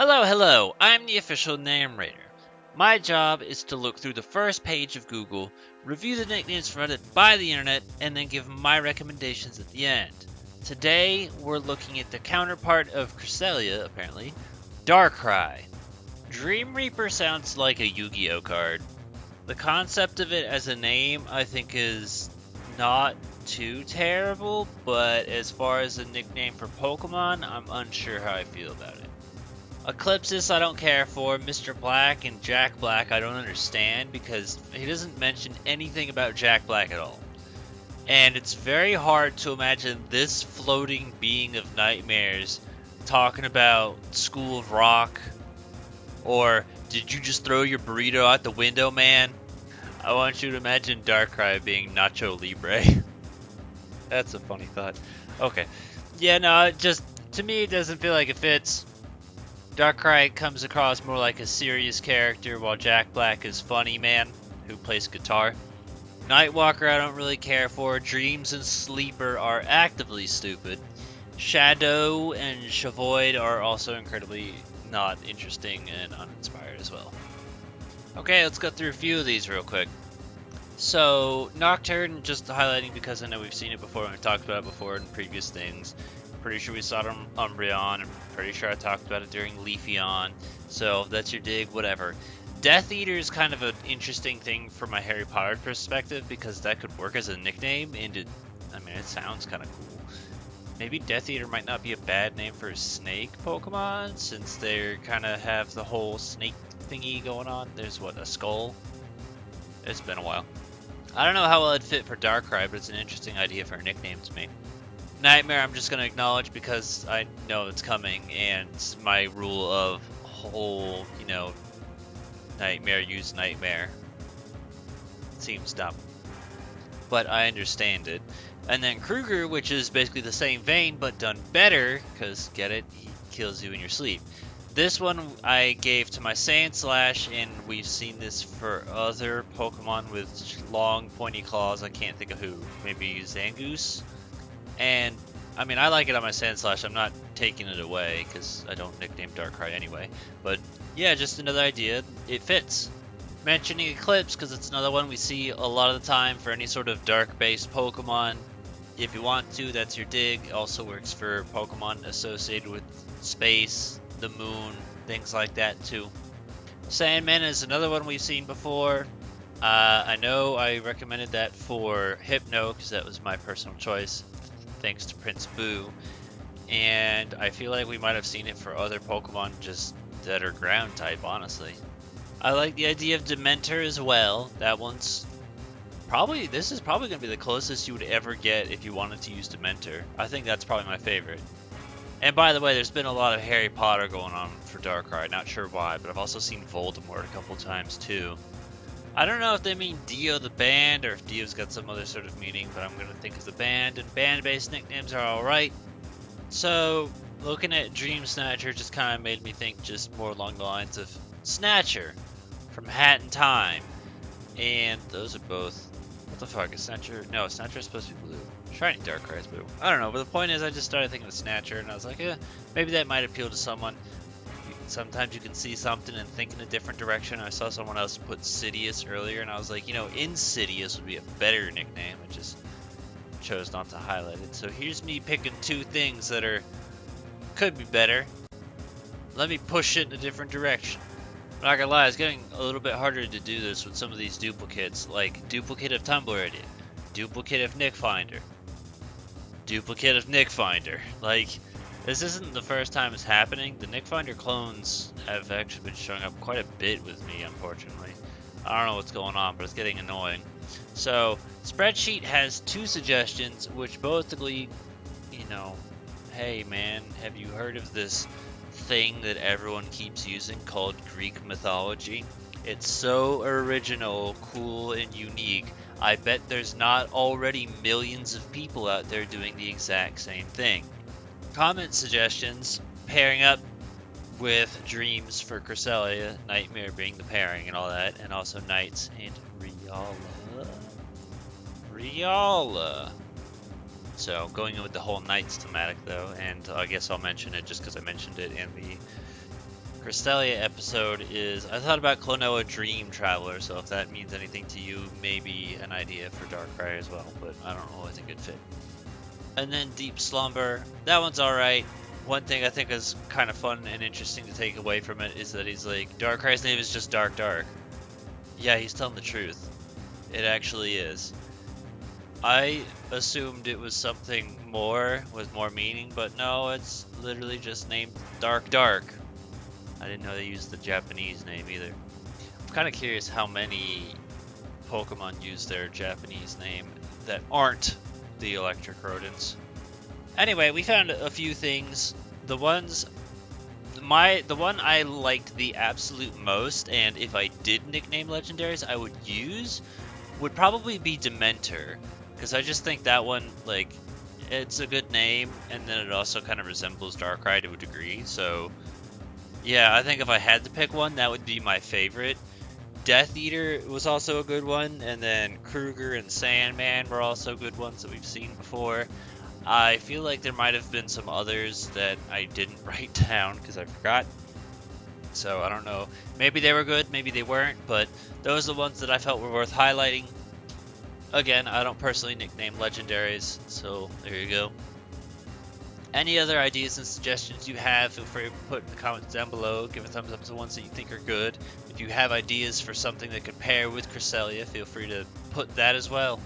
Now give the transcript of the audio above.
Hello, I'm the official narrator. My job is to look through the first page of Google, review the nicknames provided by the internet, and then give my recommendations at the end. Today, we're looking at the counterpart of Cresselia, apparently, Darkrai. Dream Reaper sounds like a Yu-Gi-Oh card. The concept of it as a name, I think, is not too terrible, but as far as a nickname for Pokemon, I'm unsure how I feel about it. Eclipsis I don't care for. Mr. Black and Jack Black I don't understand because he doesn't mention anything about Jack Black at all. And it's very hard to imagine this floating being of nightmares talking about School of Rock or did you just throw your burrito out the window, man? I want you to imagine Darkrai being Nacho Libre. That's a funny thought. Okay. Yeah, no, to me it doesn't feel like it fits. Darkrai comes across more like a serious character, while Jack Black is funny man who plays guitar. Nightwalker I don't really care for. Dreams and Sleeper are actively stupid. Shadow and Chavoid are also incredibly not interesting and uninspired as well. Okay, let's go through a few of these real quick. So, Nocturne, just highlighting because I know we've seen it before and we've talked about it before in previous things. Pretty sure we saw it on Umbreon. I'm pretty sure I talked about it during Leafeon. So if that's your dig, whatever. Death Eater is kind of an interesting thing from my Harry Potter perspective because that could work as a nickname and it sounds kind of cool. Maybe Death Eater might not be a bad name for a snake Pokemon since they kind of have the whole snake thingy going on. There's what, a skull? It's been a while. I don't know how well it'd fit for Darkrai, but it's an interesting idea for a nickname to me. Nightmare I'm just going to acknowledge because I know it's coming and my rule of whole, nightmare use nightmare seems dumb. But I understand it. And then Kruger, which is basically the same vein but done better, because get it, he kills you in your sleep. This one I gave to my Sandslash, and we've seen this for other Pokemon with long pointy claws. I can't think of who. Maybe Zangoose? And, I like it on my Sandslash. I'm not taking it away, because I don't nickname Darkrai anyway. But, yeah, just another idea. It fits. Mentioning Eclipse, because it's another one we see a lot of the time for any sort of dark-based Pokemon. If you want to, that's your dig. Also works for Pokemon associated with space, the moon, things like that, too. Sandman is another one we've seen before. I know I recommended that for Hypno, because that was my personal choice. Thanks to Prince Boo, and I feel like we might have seen it for other Pokemon just that are ground type, honestly. I like the idea of Dementor as well. This is probably going to be the closest you would ever get if you wanted to use Dementor. I think that's probably my favorite. And by the way, there's been a lot of Harry Potter going on for Darkrai, not sure why, but I've also seen Voldemort a couple times too. I don't know if they mean Dio the band or if Dio's got some other sort of meaning, but I'm going to think of the band, and band-based nicknames are alright. So, looking at Dream Snatcher just kind of made me think just more along the lines of Snatcher from Hat in Time. And those are both... What the fuck, is Snatcher? No, Snatcher is supposed to be blue. Shiny Darkrai is blue. I don't know, but the point is I just started thinking of Snatcher, and I was like, maybe that might appeal to someone. Sometimes you can see something and think in a different direction. I saw someone else put Sidious earlier, and I was like, Insidious would be a better nickname. I just chose not to highlight it. So here's me picking two things that could be better. Let me push it in a different direction. I'm not gonna lie, it's getting a little bit harder to do this with some of these duplicates, like Duplicate of Tumblr Edit, Duplicate of Nick Finder, Duplicate of Nick Finder. Like, this isn't the first time it's happening. The Nick Finder clones have actually been showing up quite a bit with me, unfortunately. I don't know what's going on, but it's getting annoying. So, Spreadsheet has two suggestions, which both agree, hey man, have you heard of this thing that everyone keeps using called Greek mythology? It's so original, cool, and unique. I bet there's not already millions of people out there doing the exact same thing. Comment suggestions, pairing up with Dreams for Cresselia, Nightmare being the pairing and all that, and also Knights and Riala. So going in with the whole Knights thematic though, and I guess I'll mention it just because I mentioned it in the Cresselia episode is, I thought about Klonoa Dream Traveler, so if that means anything to you, maybe an idea for Darkrai as well, but I don't know, I think it'd fit. And then Deep Slumber, that one's alright. One thing I think is kind of fun and interesting to take away from it is that he's like, Darkrai's name is just Dark Dark. Yeah, he's telling the truth. It actually is. I assumed it was something more, with more meaning, but no, it's literally just named Dark Dark. I didn't know they used the Japanese name either. I'm kind of curious how many Pokemon use their Japanese name that aren't the electric rodents. Anyway, we found a few things. The one I liked the absolute most, and if I did nickname legendaries I would use, would probably be Dementor. Because I just think that one, like, it's a good name, and then it also kind of resembles Darkrai to a degree, so yeah, I think if I had to pick one, that would be my favorite. Death Eater was also a good one, and then Kruger and Sandman were also good ones that we've seen before. I feel like there might have been some others that I didn't write down because I forgot. So I don't know. Maybe they were good, maybe they weren't, but those are the ones that I felt were worth highlighting. Again, I don't personally nickname legendaries, so there you go. Any other ideas and suggestions you have, feel free to put in the comments down below. Give a thumbs up to the ones that you think are good. If you have ideas for something that could pair with Cresselia, feel free to put that as well.